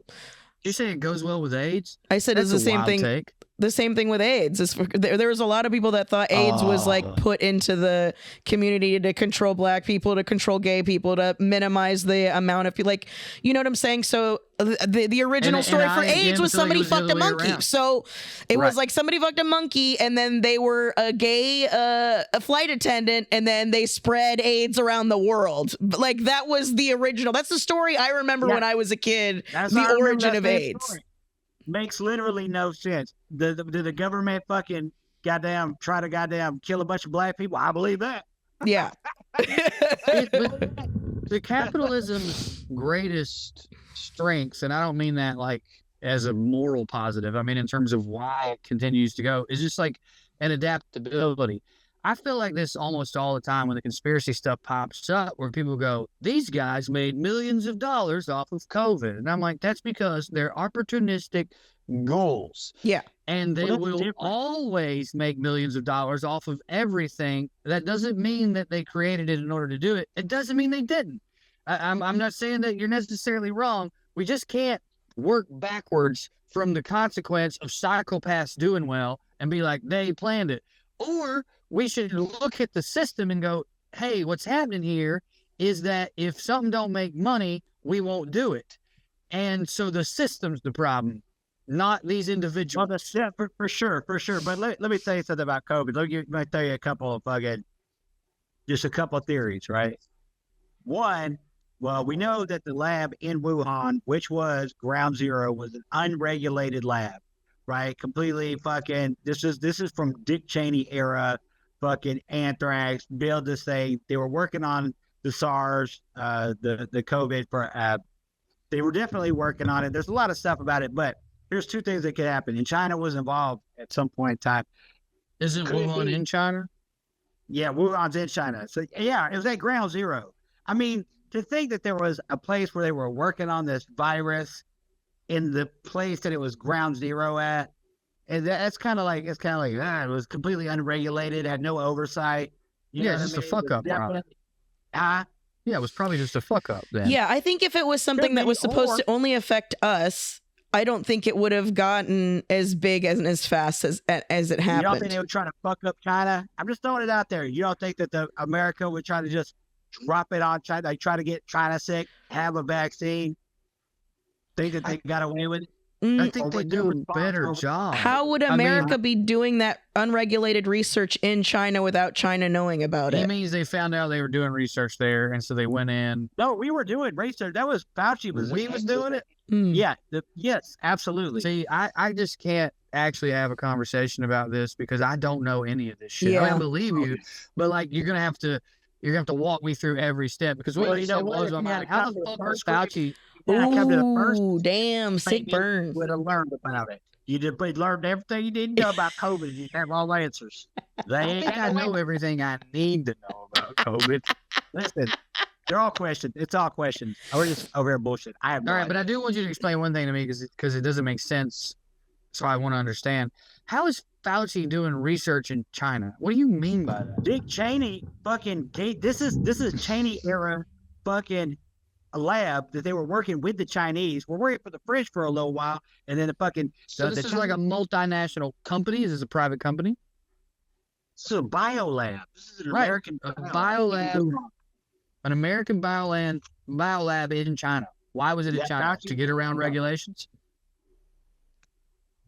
Did you say it goes well with AIDS? I said it's the same thing. Take. The same thing with AIDS. There was a lot of people that thought AIDS was like put into the community to control black people, to control gay people, to minimize the amount of people. Like, you know what I'm saying? So the original story for AIDS was somebody fucked a monkey. So it was like somebody fucked a monkey, and then they were a gay a flight attendant, and then they spread AIDS around the world. Like that was the original. That's the story I remember when I was a kid. The origin of AIDS. Story. Makes literally no sense. Did the government fucking try to kill a bunch of black people? I believe that. Yeah. The capitalism's greatest strengths, and I don't mean that like as a moral positive, I mean in terms of why it continues to go, is just like an adaptability. I feel like this almost all the time when the conspiracy stuff pops up, where people go, these guys made millions of dollars off of COVID. And I'm like, that's because they're opportunistic goals. Yeah. And they will always make millions of dollars off of everything. That doesn't mean that they created it in order to do it. It doesn't mean they didn't. I'm not saying that you're necessarily wrong. We just can't work backwards from the consequence of psychopaths doing well and be like, they planned it. Or we should look at the system and go, hey, what's happening here is that if something don't make money, we won't do it. And so the system's the problem, not these individuals. Well, for sure. But let me tell you something about COVID. Let me tell you a couple of theories, right? One, well, we know that the lab in Wuhan, which was ground zero, was an unregulated lab, right? Completely fucking, this is from Dick Cheney era, fucking anthrax, build this thing. They were working on the SARS, the COVID for, they were definitely working on it. There's a lot of stuff about it, but here's two things that could happen. And China was involved at some point in time. Isn't Wuhan in China? Yeah, Wuhan's in China. So yeah, it was at ground zero. I mean, to think that there was a place where they were working on this virus in the place that it was ground zero at, and it's kind of like it was completely unregulated, had no oversight. Yeah, it's just a fuck up. Yeah, it was probably just a fuck up then. Yeah, I think if it was something that was supposed to only affect us, I don't think it would have gotten as big and as fast as it happened. You don't think they would try to fuck up China? I'm just throwing it out there. You don't think that America would try to just drop it on China, like try to get China sick, have a vaccine, think that they got away with it? I think they do a better job. How would America be doing that unregulated research in China without China knowing about it? It means they found out they were doing research there, and so they went in. No, we were doing research. That was Fauci was doing it. Yeah. Yes, absolutely. See, I just can't actually have a conversation about this because I don't know any of this shit. Yeah. I believe you, but like you're gonna have to walk me through every step because what blows my mind. How the fuck is Fauci? Ooh, damn, sick burn. Would have learned about it. You learned everything you didn't know about COVID. You have all the answers. I know everything I need to know about COVID. Listen, they're all questions. It's all questions. We're just over here bullshit. I have no idea. But I do want you to explain one thing to me because it doesn't make sense. So I want to understand. How is Fauci doing research in China? What do you mean by that? Dick Cheney fucking this is Cheney era fucking a lab that they were working with the Chinese. We're working for the French for a little while, and then the fucking. So this is like a multinational company. Is this a private company? This is a biolab. This is an Right. American A biolab. An American biolab in China. Why was it in Yeah, China? gotcha. To get around regulations?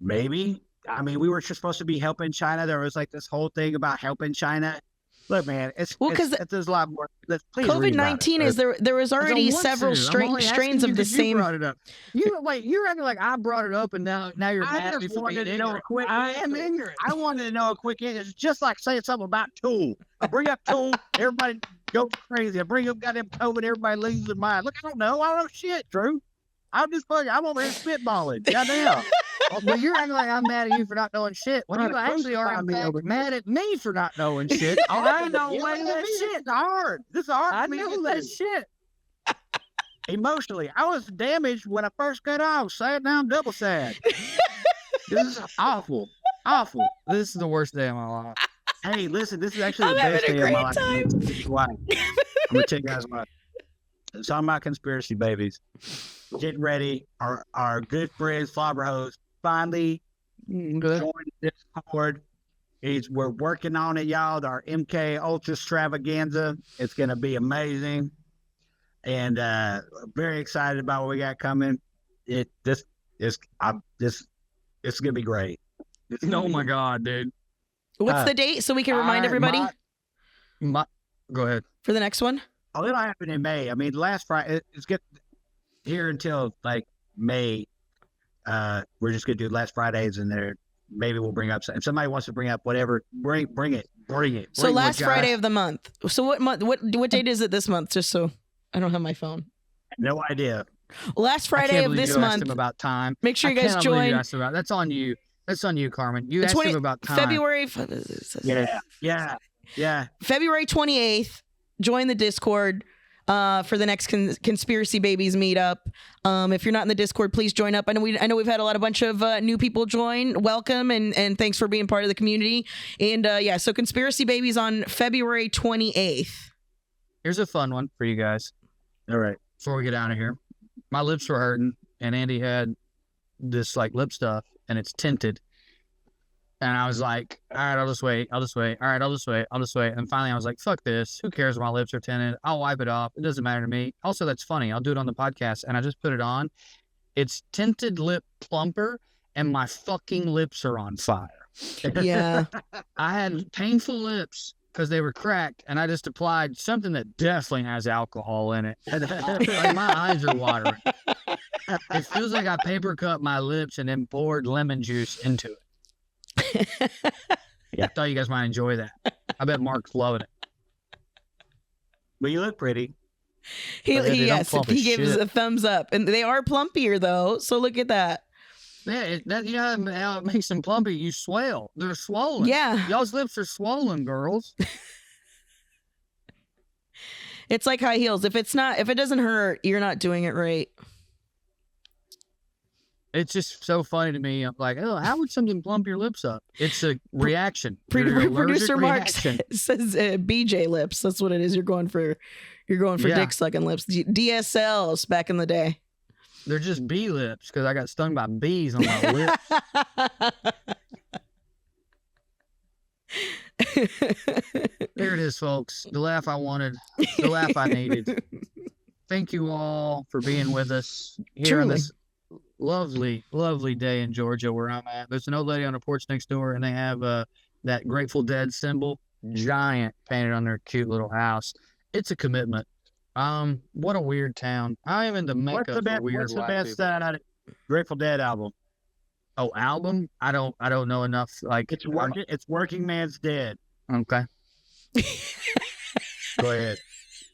Maybe. I mean, we were just supposed to be helping China. There was like this whole thing about helping China. Look, man, there's a lot more. Please read about it. COVID-19 is there was already I don't want several to. I'm only strains asking of you the 'cause you same. brought it up. You're acting like I brought it up, and now you're I mad at me just for wanted being to know a ignorant. quick I am answer. ignorant. I wanted to know a quick answer. It's just like saying something about Tool. I bring up Tool, everybody goes crazy. I bring up goddamn COVID, everybody loses their mind. Look, I don't know shit, Drew. I'm over here spitballing. Goddamn. But you're acting like I'm mad at you for not knowing shit. When you actually are in fact mad at me for not knowing shit. I know way that shit. It's hard. This is hard. I for me to know do. that shit. Emotionally, I was damaged when I first got off. Sad, now I'm double sad. This is awful. Awful. This is the worst day of my life. Hey, listen, this is actually I'm the best having a day of my great life. time. This is why. I'm gonna tell you guys why. It's on my conspiracy babies. Getting ready. Our good friend Flobber Host finally joined the Discord. We're working on it, y'all. Our MK Ultra Extravaganza. It's gonna be amazing. And very excited about what we got coming. It's gonna be great. Oh my god, dude. What's the date so we can remind everybody Go ahead. for the next one? Oh, it'll happen in May. I mean, last Friday, it's good here until like May. We're just gonna do last Fridays, and there maybe we'll bring up. If somebody wants to bring up whatever, bring it. So Bring last what, Friday guys? of the month. So what month? What date is it this month? Just so I don't have my phone. No idea. Last I Friday can't of believe this you asked month. him about time. Make sure you I guys cannot believe you join. asked him about. That's on you. That's on you, Carmen. You The asked 20 him about time. February. Yeah. February 28th. Join the Discord for the next Conspiracy Babies meetup. If you're not in the Discord, please join up. I know we've had a bunch of new people join. Welcome and thanks for being part of the community. And so Conspiracy Babies on February 28th. Here's a fun one for you guys. All right. Before we get out of here, my lips were hurting, and Andy had this like lip stuff, and it's tinted. And I was like, all right, I'll just wait. All right, I'll just wait. And finally I was like, fuck this. Who cares if my lips are tinted? I'll wipe it off. It doesn't matter to me. Also, that's funny. I'll do it on the podcast. And I just put it on. It's tinted lip plumper, and my fucking lips are on fire. Yeah. I had painful lips because they were cracked, and I just applied something that definitely has alcohol in it. Like, my eyes are watering. It feels like I paper cut my lips and then poured lemon juice into it. Yeah, I thought you guys might enjoy that. I bet Mark's loving it. Well, you look pretty. He Yeah, dude, I'm yes, plump he as gives shit. a thumbs up, and they are plumpier though. So look at that. Yeah, how it makes them plumpy. You swell. They're swollen. Yeah, Y'all's lips are swollen, girls. it's like high heels. If it doesn't hurt, you're not doing it right. It's just so funny to me. I'm like, oh, how would something plump your lips up? It's a reaction. Your allergic Producer Mark reaction. says BJ lips. That's what it is. You're going for Yeah. dick sucking lips. DSLs back in the day. They're just bee lips because I got stung by bees on my lips. There it is, folks. The laugh I wanted, the laugh I needed. Thank you all for being with us here on Truly. this lovely, lovely day in Georgia where I'm at. There's an old lady on the porch next door, and they have that Grateful Dead symbol, giant, painted on their cute little house. It's a commitment. What a weird town. I am into makeup for weird What's the white best people. Grateful Dead album? Oh, album? I don't know enough. Like It's Working Man's Dead. Okay. Go ahead.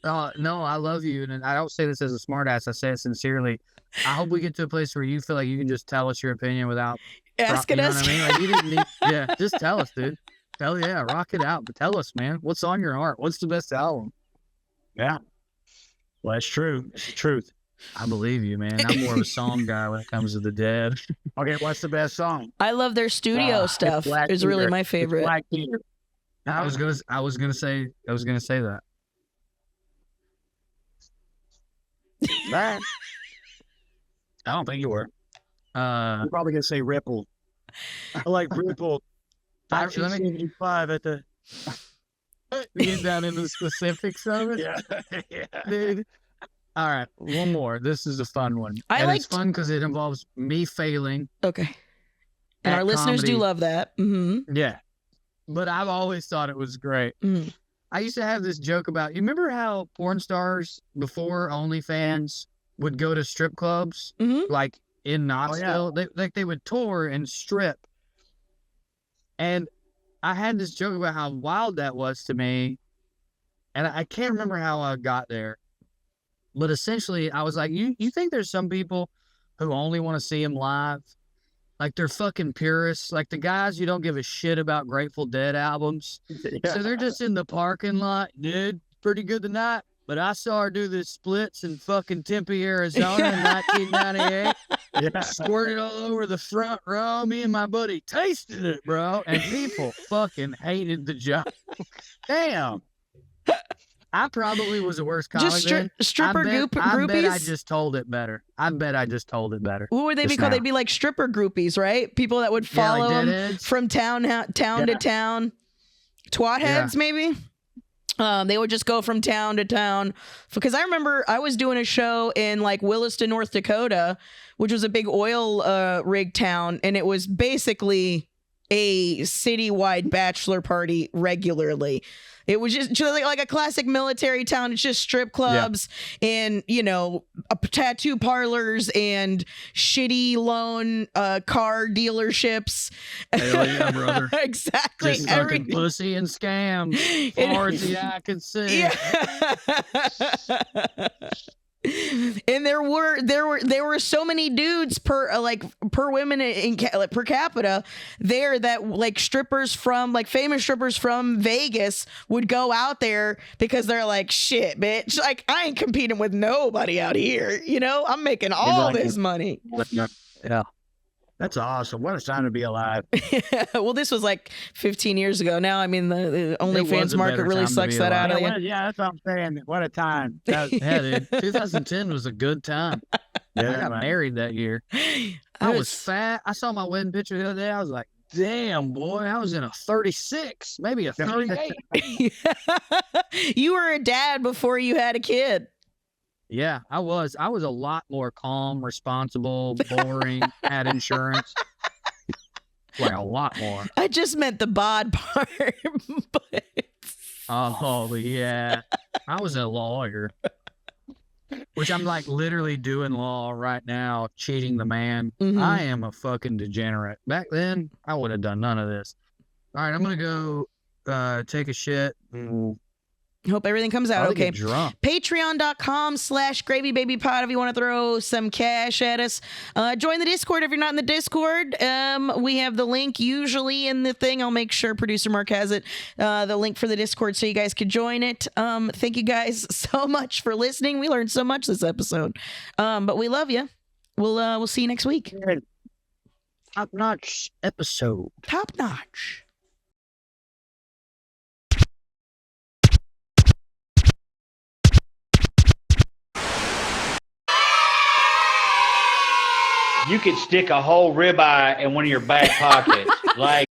No, I love you, and I don't say this as a smartass. I say it sincerely. I hope we get to a place where you feel like you can just tell us your opinion without Asking you know us. what I mean? Like you didn't need, yeah, just tell us, dude. Hell yeah, rock it out. But tell us, man, what's on your heart? What's the best album? Yeah. Well, that's true. It's the truth. I believe you, man. I'm more of a song guy when it comes to the Dead. Okay, what's the best song? I love their studio It's stuff. Black Is really Peter. my It's favorite. Black Peter. I was gonna say that. Right. I don't think you were. I'm probably gonna say Ripple. I like Ripple. Let me 1975 at the. get down into the specifics of it. Yeah. Dude. All right, one more. This is a fun one. I and it's liked- fun because it involves me failing. Okay. And at our listeners do comedy. love that. Mm-hmm. Yeah. But I've always thought it was great. Mm. I used to have this joke about, you remember how porn stars before OnlyFans would go to strip clubs, Mhm. like in Knoxville? They would tour and strip. And I had this joke about how wild that was to me. And I can't remember how I got there. But essentially, I was like, you think there's some people who only want to see him live? Like, they're fucking purists. Like, the guys who don't give a shit about Grateful Dead albums. So they're just in the parking lot. Dude, pretty good tonight. But I saw her do the splits in fucking Tempe, Arizona in 1998. Yeah. Squirted all over the front row. Me and my buddy tasted it, bro. And people fucking hated the joke. Damn. I probably was the worst comic Just then. stripper I bet groupies. I just told it better. I bet I just told it better. What would they be just called? now. They'd be like stripper groupies, right? People that would Yeah, like follow them deadheads. from town to town. Twat heads, maybe. They would just go from town to town. Because I remember I was doing a show in like Williston, North Dakota, which was a big oil rig town, and it was basically a citywide bachelor party regularly. It was just like a classic military town. It's just strip clubs and, tattoo parlors and shitty loan car dealerships. Hell yeah, brother. Exactly. Just fucking pussy and scams. Far as the eye can see. Yeah. And there were so many dudes per women per capita there that like famous strippers from Vegas would go out there because they're like, shit, bitch, like I ain't competing with nobody out here, I'm making all this money. Yeah. That's awesome. What a time to be alive. Well, this was like 15 years ago. Now, I mean, the was OnlyFans a market better really time to sucks be that out of you. Yeah, that's what I'm saying. What a time. Yeah, dude. 2010 was a good time. I got man. married that year. I was fat. I saw my wedding picture the other day. I was like, damn, boy, I was in a 36, maybe a 38. You were a dad before you had a kid. Yeah, I was. I was a lot more calm, responsible, boring, had insurance. Like a lot more. I just meant the bod part. But Oh, yeah. I was a lawyer. Which I'm like literally doing law right now, cheating the man. Mhm. I am a fucking degenerate. Back then, I would have done none of this. All right, I'm going to go take a shit. hope everything comes out Probably okay. get drunk. Patreon.com/gravybabypod if you want to throw some cash at us. Join the Discord if you're not in the Discord. We have the link usually in the thing. I'll make sure producer Mark has it, the link for the Discord so you guys could join it. Thank you guys so much for listening. We learned so much this episode. But we love you. We'll see you next week. Top-notch episode. Top notch. You could stick a whole ribeye in one of your back pockets. Like,